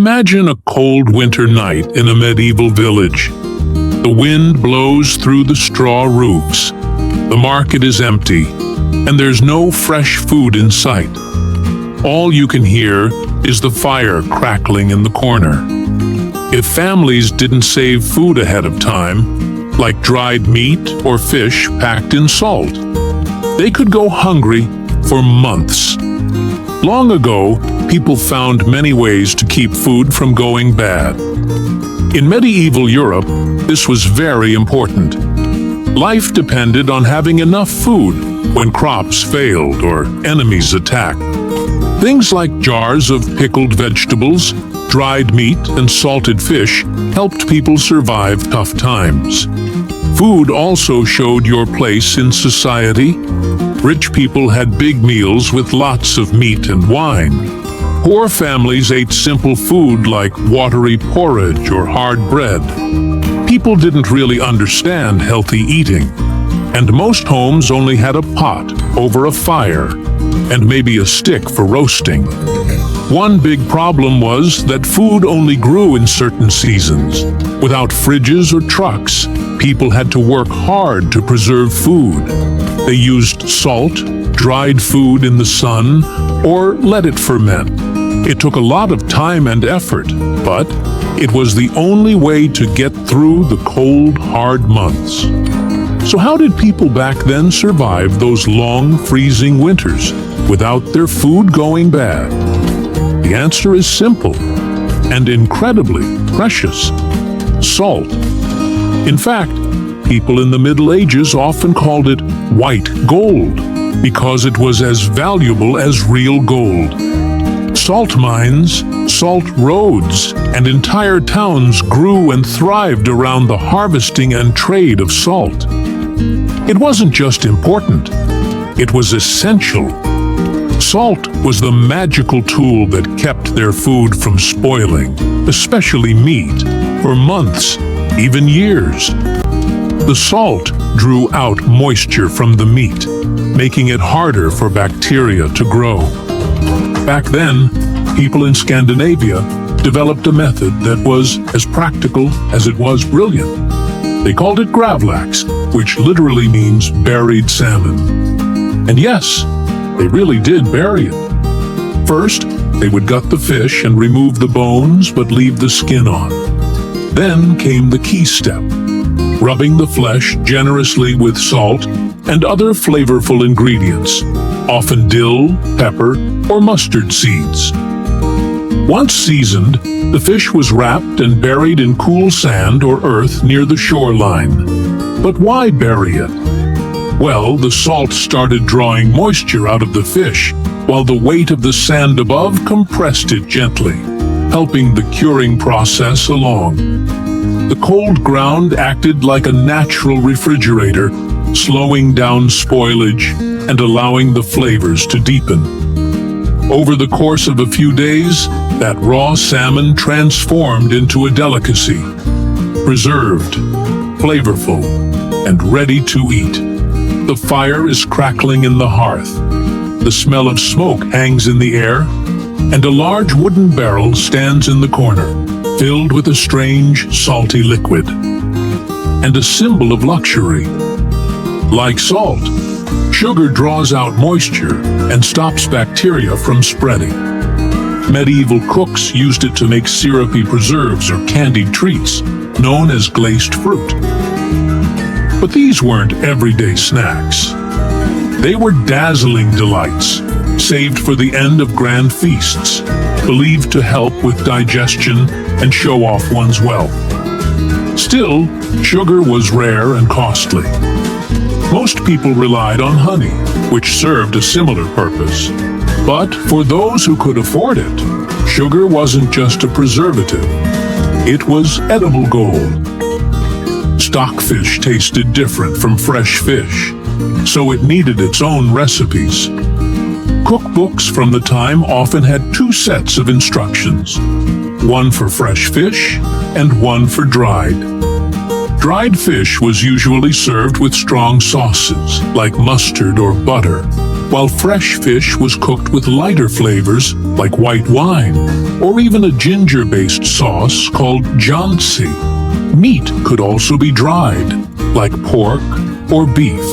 Imagine a cold winter night in a medieval village. The wind blows through the straw roofs. The market is empty, and there's no fresh food in sight. All you can hear is the fire crackling in the corner. If families didn't save food ahead of time, like dried meat or fish packed in salt, they could go hungry for months. Long ago, people found many ways to keep food from going bad. In medieval Europe, this was very important. Life depended on having enough food when crops failed or enemies attacked. Things like jars of pickled vegetables, dried meat, and salted fish helped people survive tough times. Food also showed your place in society. Rich people had big meals with lots of meat and wine. Poor families ate simple food like watery porridge or hard bread. People didn't really understand healthy eating, and most homes only had a pot over a fire and maybe a stick for roasting. One big problem was that food only grew in certain seasons. Without fridges or trucks, people had to work hard to preserve food. They used salt, dried food in the sun, or let it ferment. It took a lot of time and effort, but it was the only way to get through the cold, hard months. So how did people back then survive those long, freezing winters without their food going bad? The answer is simple and incredibly precious: salt. In fact, people in the Middle Ages often called it white gold because it was as valuable as real gold. Salt mines, salt roads, and entire towns grew and thrived around the harvesting and trade of salt. It wasn't just important, it was essential. Salt was the magical tool that kept their food from spoiling, especially meat, for months, even years. The salt drew out moisture from the meat, making it harder for bacteria to grow. Back then, people in Scandinavia developed a method that was as practical as it was brilliant. They called it gravlax, which literally means buried salmon. And yes, they really did bury it. First, they would gut the fish and remove the bones but leave the skin on. Then came the key step: rubbing the flesh generously with salt and other flavorful ingredients, often dill, pepper, or mustard seeds. Once seasoned, the fish was wrapped and buried in cool sand or earth near the shoreline. But why bury it? Well, the salt started drawing moisture out of the fish, while the weight of the sand above compressed it gently, helping the curing process along. The cold ground acted like a natural refrigerator, slowing down spoilage and allowing the flavors to deepen. Over the course of a few days, that raw salmon transformed into a delicacy, preserved, flavorful, and ready to eat. The fire is crackling in the hearth. The smell of smoke hangs in the air, and a large wooden barrel stands in the corner, filled with a strange, salty liquid, and a symbol of luxury. Like salt, sugar draws out moisture and stops bacteria from spreading. Medieval cooks used it to make syrupy preserves or candied treats, known as glazed fruit. But these weren't everyday snacks. They were dazzling delights, saved for the end of grand feasts, believed to help with digestion and show off one's wealth. Still, sugar was rare and costly. Most people relied on honey, which served a similar purpose. But for those who could afford it, sugar wasn't just a preservative. It was edible gold. Stockfish tasted different from fresh fish, so it needed its own recipes. Cookbooks from the time often had two sets of instructions, one for fresh fish and one for dried. Dried fish was usually served with strong sauces, like mustard or butter, while fresh fish was cooked with lighter flavors like white wine, or even a ginger-based sauce called jansi. Meat could also be dried, like pork or beef.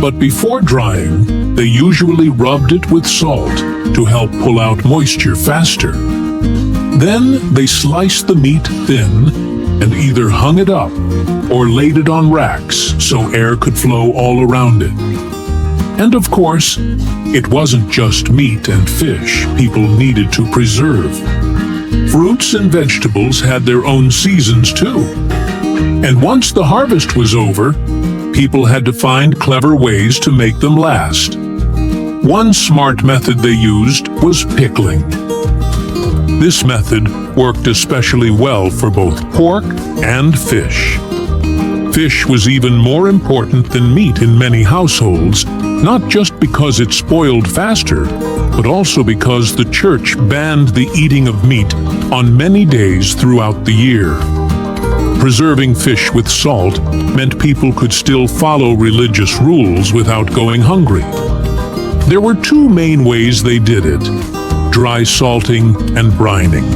But before drying, they usually rubbed it with salt to help pull out moisture faster. Then they sliced the meat thin and either hung it up or laid it on racks so air could flow all around it. And of course, it wasn't just meat and fish people needed to preserve. Fruits and vegetables had their own seasons too. And once the harvest was over, people had to find clever ways to make them last. One smart method they used was pickling. This method worked especially well for both pork and fish. Fish was even more important than meat in many households, not just because it spoiled faster, but also because the church banned the eating of meat on many days throughout the year. Preserving fish with salt meant people could still follow religious rules without going hungry. There were two main ways they did it: dry salting and brining.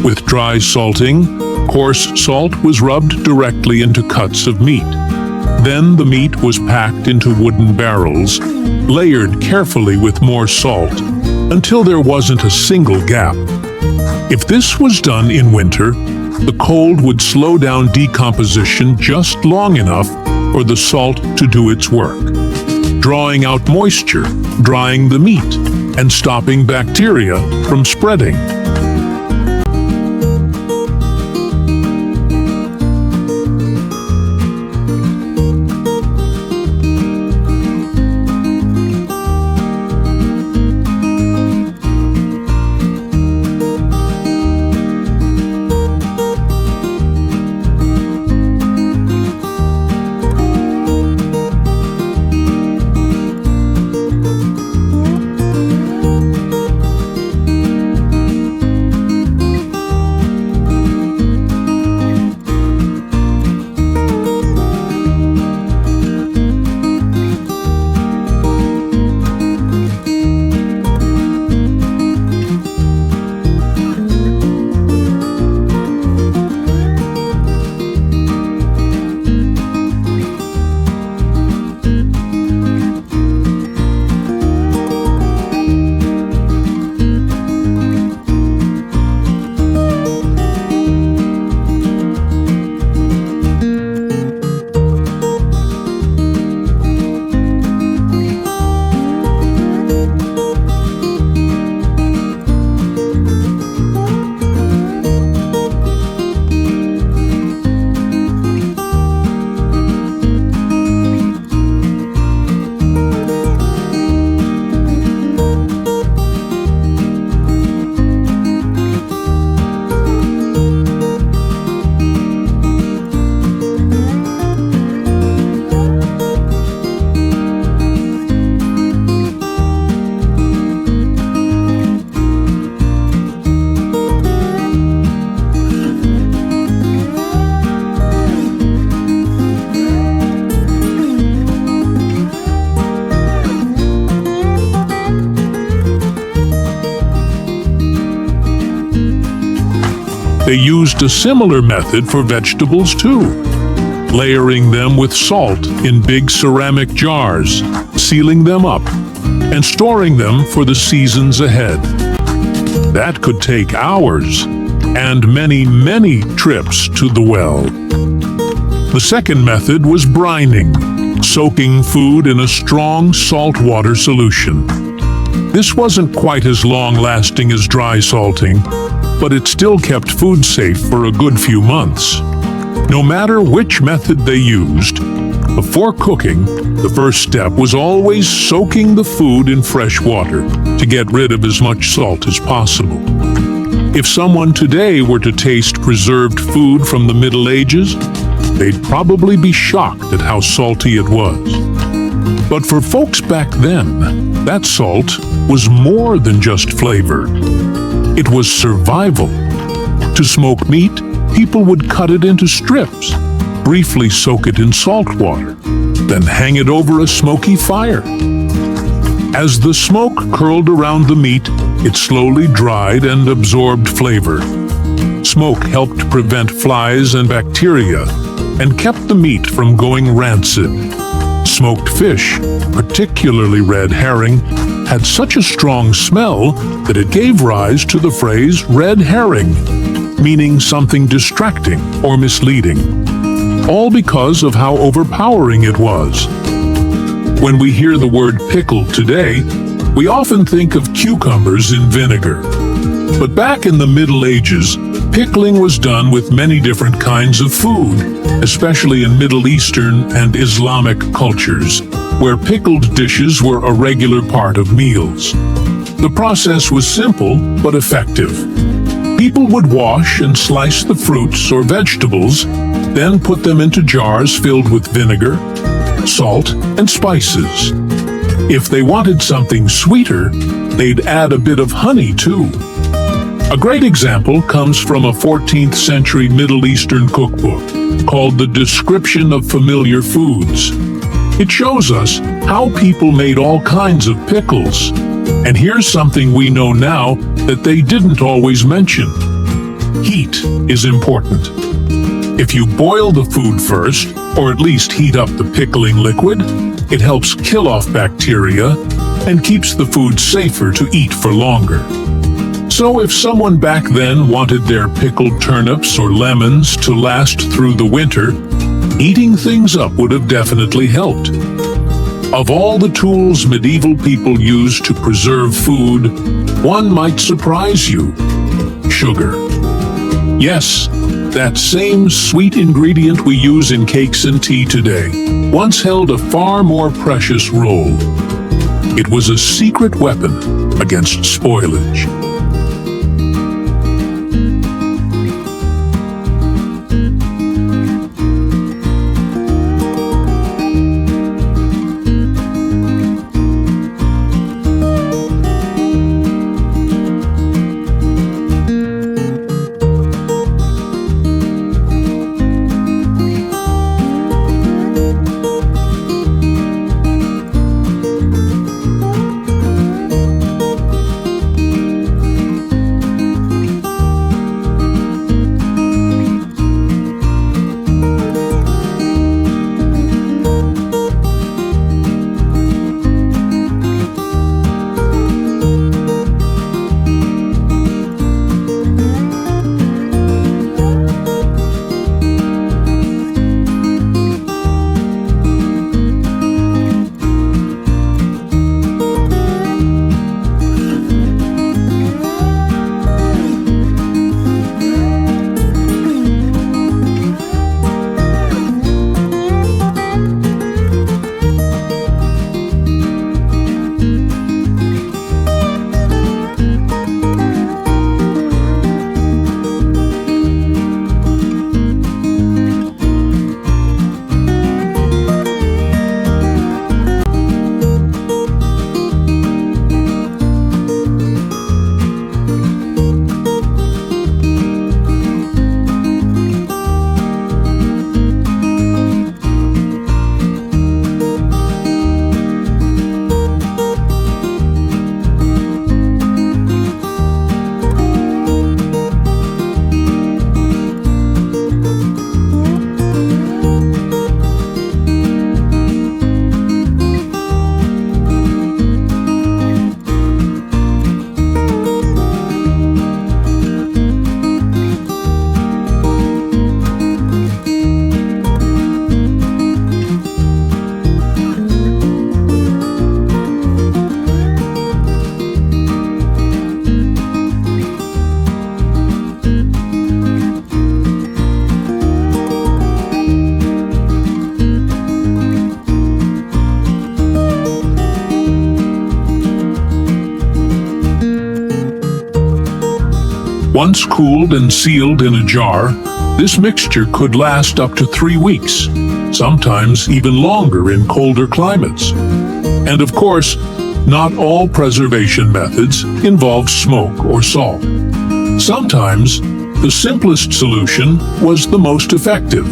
With dry salting, coarse salt was rubbed directly into cuts of meat. Then the meat was packed into wooden barrels, layered carefully with more salt, until there wasn't a single gap. If this was done in winter, the cold would slow down decomposition just long enough for the salt to do its work, drawing out moisture, drying the meat, and stopping bacteria from spreading. They used a similar method for vegetables too, layering them with salt in big ceramic jars, sealing them up, and storing them for the seasons ahead. That could take hours and many, many trips to the well. The second method was brining, soaking food in a strong saltwater solution. This wasn't quite as long-lasting as dry salting, but it still kept food safe for a good few months. No matter which method they used, before cooking, the first step was always soaking the food in fresh water to get rid of as much salt as possible. If someone today were to taste preserved food from the Middle Ages, they'd probably be shocked at how salty it was. But for folks back then, that salt was more than just flavor. It was survival. To smoke meat, people would cut it into strips, briefly soak it in salt water, then hang it over a smoky fire. As the smoke curled around the meat, it slowly dried and absorbed flavor. Smoke helped prevent flies and bacteria and kept the meat from going rancid. Smoked fish, particularly red herring, had such a strong smell that it gave rise to the phrase red herring, meaning something distracting or misleading, all because of how overpowering it was. When we hear the word pickle today, we often think of cucumbers in vinegar. But back in the Middle Ages, pickling was done with many different kinds of food, especially in Middle Eastern and Islamic cultures, where pickled dishes were a regular part of meals. The process was simple but effective. People would wash and slice the fruits or vegetables, then put them into jars filled with vinegar, salt, and spices. If they wanted something sweeter, they'd add a bit of honey too. A great example comes from a 14th century Middle Eastern cookbook called The Description of Familiar Foods. It shows us how people made all kinds of pickles. And here's something we know now that they didn't always mention. Heat is important. If you boil the food first, or at least heat up the pickling liquid, it helps kill off bacteria and keeps the food safer to eat for longer. So if someone back then wanted their pickled turnips or lemons to last through the winter, heating things up would have definitely helped. Of all the tools medieval people used to preserve food, one might surprise you: sugar. Yes, that same sweet ingredient we use in cakes and tea today once held a far more precious role. It was a secret weapon against spoilage. Once cooled and sealed in a jar, this mixture could last up to 3 weeks, sometimes even longer in colder climates. And of course, not all preservation methods involve smoke or salt. Sometimes, the simplest solution was the most effective.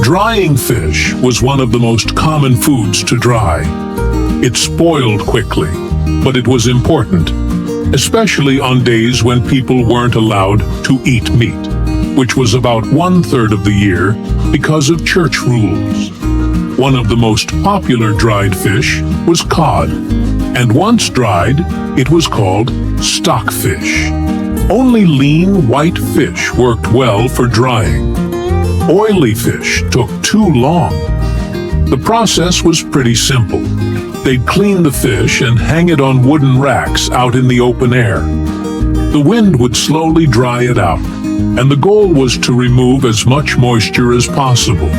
Drying fish was one of the most common foods to dry. It spoiled quickly, but it was important, especially on days when people weren't allowed to eat meat, which was about 1/3 of the year because of church rules. One of the most popular dried fish was cod, and once dried, it was called stockfish. Only lean white fish worked well for drying. Oily fish took too long. The process was pretty simple. They'd clean the fish and hang it on wooden racks out in the open air. The wind would slowly dry it out, and the goal was to remove as much moisture as possible.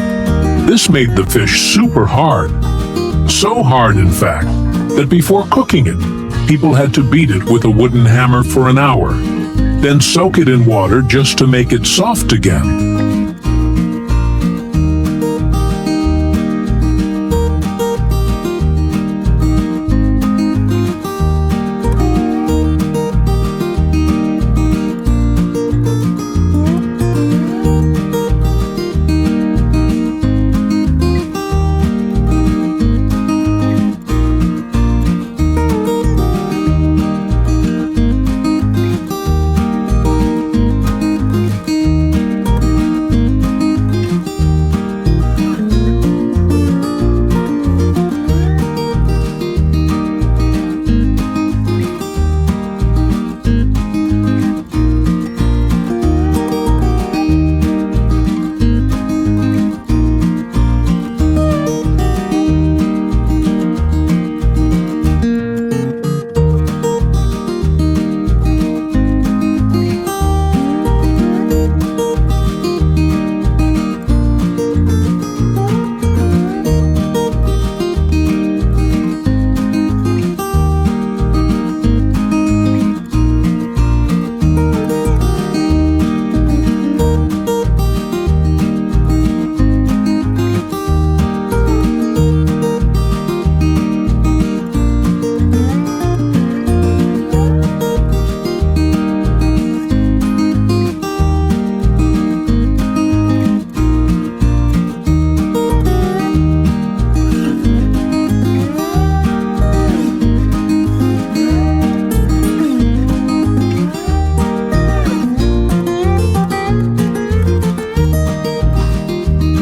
This made the fish super hard. So hard, in fact, that before cooking it, people had to beat it with a wooden hammer for an hour, then soak it in water just to make it soft again.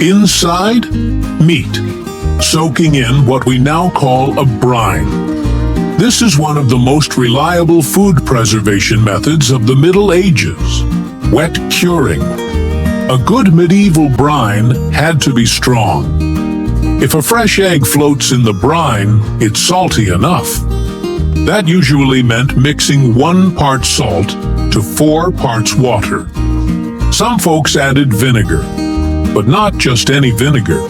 Inside, meat, soaking in what we now call a brine. This is one of the most reliable food preservation methods of the Middle Ages, wet curing. A good medieval brine had to be strong. If a fresh egg floats in the brine, it's salty enough. That usually meant mixing 1 part salt to 4 parts water. Some folks added vinegar, but not just any vinegar.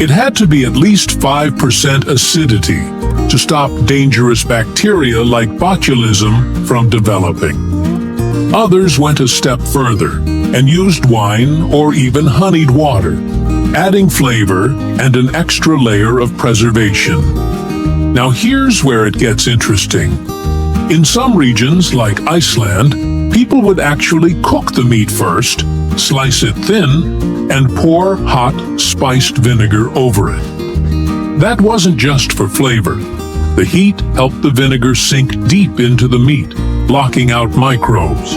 It had to be at least 5% acidity to stop dangerous bacteria like botulism from developing. Others went a step further and used wine or even honeyed water, adding flavor and an extra layer of preservation. Now here's where it gets interesting. In some regions, like Iceland, people would actually cook the meat first, slice it thin, and pour hot, spiced vinegar over it. That wasn't just for flavor. The heat helped the vinegar sink deep into the meat, blocking out microbes.